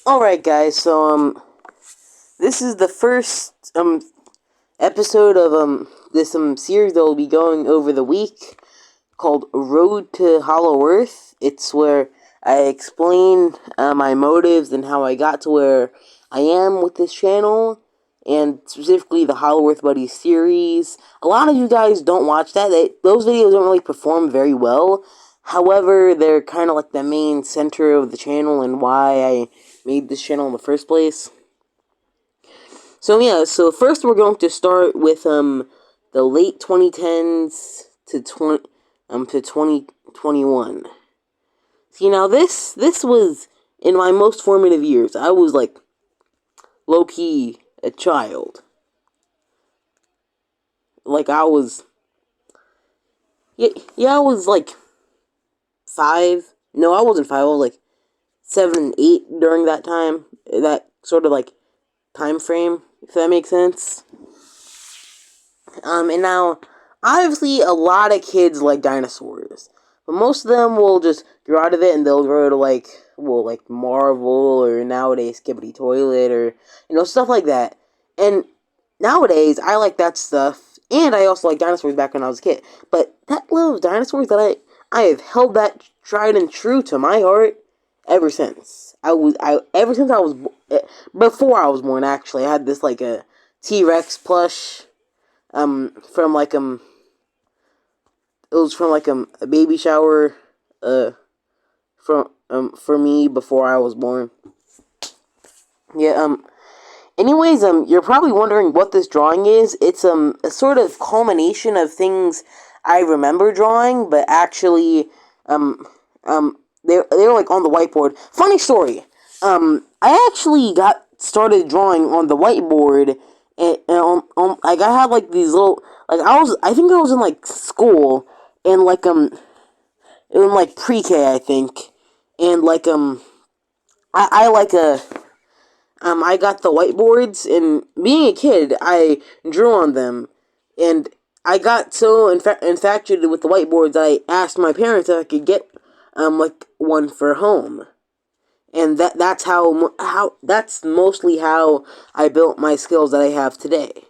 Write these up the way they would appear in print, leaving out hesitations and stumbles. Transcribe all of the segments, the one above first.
Alright guys, so this is the first episode of this series that will be going over the week called Road to Hollow Earth. It's where I explain my motives and how I got to where I am with this channel, and specifically the Hollow Earth Buddies series. A lot of you guys don't watch that. Those videos don't really perform very well. However, they're kind of like the main center of the channel and why I made this channel in the first place. So yeah, so first we're going to start with the late 2010s to 2021. See, now this was in my most formative years. I was like low key a child. Like I was I was like 5. No, I wasn't 5. I was like 7 and 8 during that time. That sort of like time frame, if that makes sense. And now, obviously, a lot of kids like dinosaurs, but most of them will just grow out of it and they'll grow to like Marvel or nowadays Skibbity Toilet or stuff like that. And nowadays, I like that stuff, and I also like dinosaurs back when I was a kid. But that love of dinosaurs that I have held that tried and true to my heart ever since. Ever since I was before I was born. Actually, I had this like a T-Rex plush from like it was from like a baby shower from for me before I was born. Yeah. Anyways, you're probably wondering what this drawing is. It's a sort of culmination of things I remember drawing, but actually they were like on the whiteboard. Funny story. I actually got started drawing on the whiteboard, and like I had like these little, like I think I was in like school, and like it was like pre-K, I think, and like I like I got the whiteboards, and being a kid, I drew on them, and I got so infatuated with the whiteboards, I asked my parents if I could get like one for home, and that's that's mostly how I built my skills that I have today.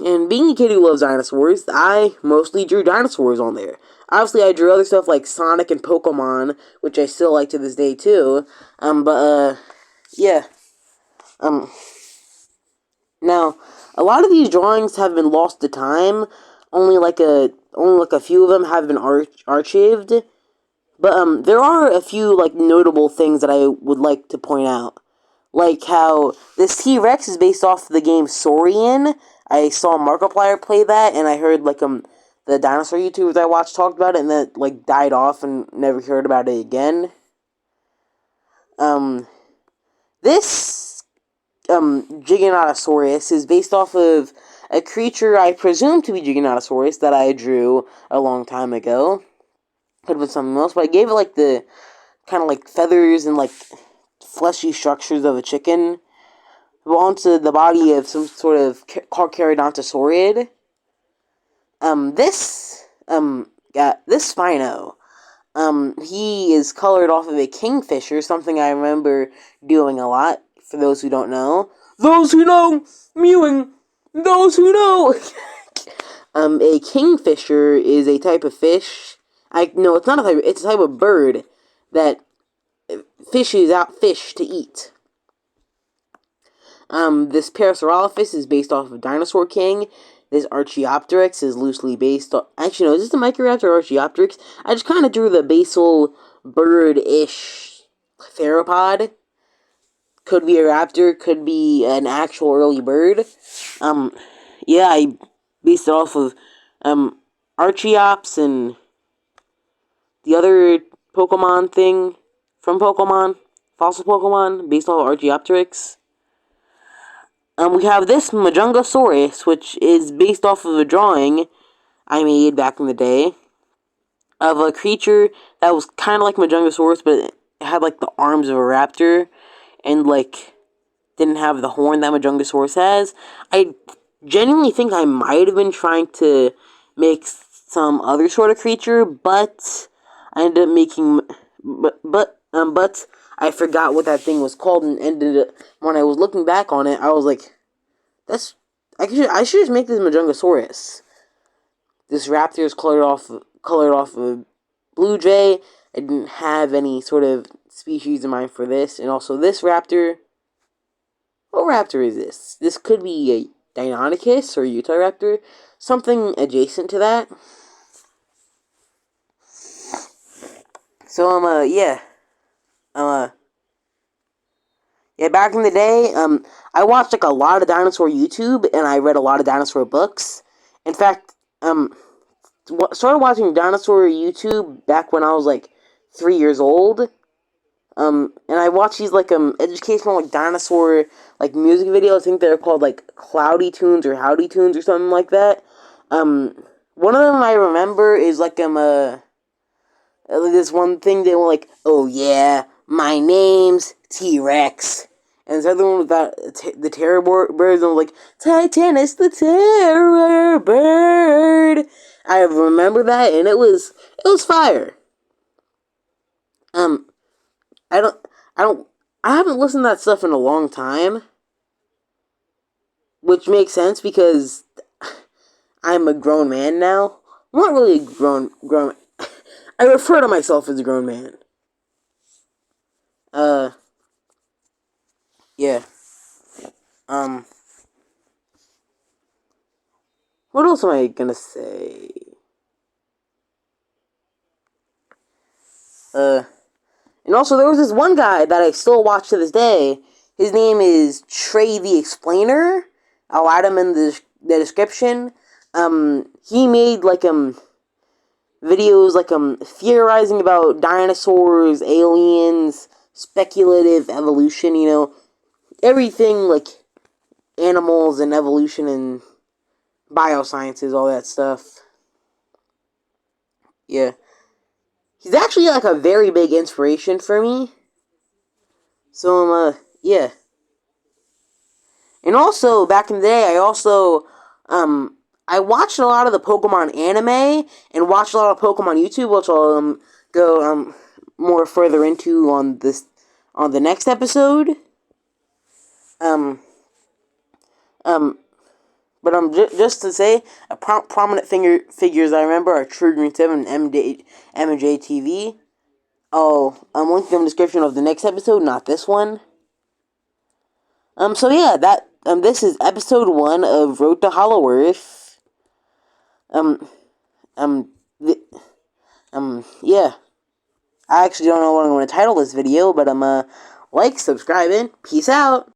And being a kid who loves dinosaurs, I mostly drew dinosaurs on there. Obviously, I drew other stuff like Sonic and Pokemon, which I still like to this day too. Yeah. Um, Now, a lot of these drawings have been lost to time. Only like a few of them have been archived. But there are a few like notable things that I would like to point out. Like how this T-Rex is based off the game Saurian. I saw Markiplier play that, and I heard like the dinosaur YouTubers I watched talked about it, and then like died off and never heard about it again. This Giganotosaurus is based off of a creature I presume to be Giganotosaurus that I drew a long time ago. Could have been something else, but I gave it like the kind of like feathers and like fleshy structures of a chicken onto the body of some sort of Carcharodontosaurid. This Spino, he is colored off of a kingfisher, something I remember doing a lot. For those who don't know, those who know, mewing, those who know. A kingfisher is a type of fish. No, it's not a type. It's a type of bird that fishes out fish to eat. This Parasaurolophus is based off of Dinosaur King. This Archaeopteryx is loosely based on... Actually, no, is this the Microraptor or Archaeopteryx? I just kind of drew the basal bird-ish theropod. Could be a raptor, could be an actual early bird. Yeah, I based it off of, Archeops and the other Pokemon thing from Pokemon, fossil Pokemon, based off of Archaeopteryx. We have this Majungasaurus, which is based off of a drawing I made back in the day of a creature that was kind of like Majungasaurus, but it had like the arms of a raptor and like didn't have the horn that Majungasaurus has. I genuinely think I might have been trying to make some other sort of creature, but I ended up making, but I forgot what that thing was called, and ended up, when I was looking back on it, I was like, that's, I should just make this Majungasaurus. This raptor is colored off of blue jay. I didn't have any sort of species in mind for this, and also this raptor. What raptor is this? This could be a Deinonychus or Utahraptor, something adjacent to that. So yeah, back in the day, I watched like a lot of dinosaur YouTube, and I read a lot of dinosaur books. In fact, started watching dinosaur YouTube back when I was like 3 years old. And I watched these like educational like dinosaur like music videos. I think they're called like Cloudy Tunes or Howdy Tunes or something like that. One of them I remember is like this one thing they were like, oh yeah, my name's T-Rex. And this other one was about the terror birds, and I was like, Titanus the terror bird. I remember that, and it was fire. I don't, I haven't listened to that stuff in a long time, which makes sense because I'm a grown man now. I'm not really a grown. I refer to myself as a grown man. Yeah. What else am I gonna say? And also there was this one guy that I still watch to this day. His name is Trey the Explainer. I'll add him in the description. He made like videos like theorizing about dinosaurs, aliens, speculative evolution, you know, everything like animals and evolution and biosciences, all that stuff. Yeah. He's actually like a very big inspiration for me. So yeah. And also back in the day, I watched a lot of the Pokemon anime and watched a lot of Pokemon YouTube, which I'll go more further into on the next episode. But just to say, prominent figures I remember are True Green 7 and MJ TV. Oh, I'm linking in the description of the next episode, not this one. So yeah, this is episode 1 of Road to Hollow Earth. Yeah. I actually don't know what I'm going to title this video, but like, subscribe, and peace out.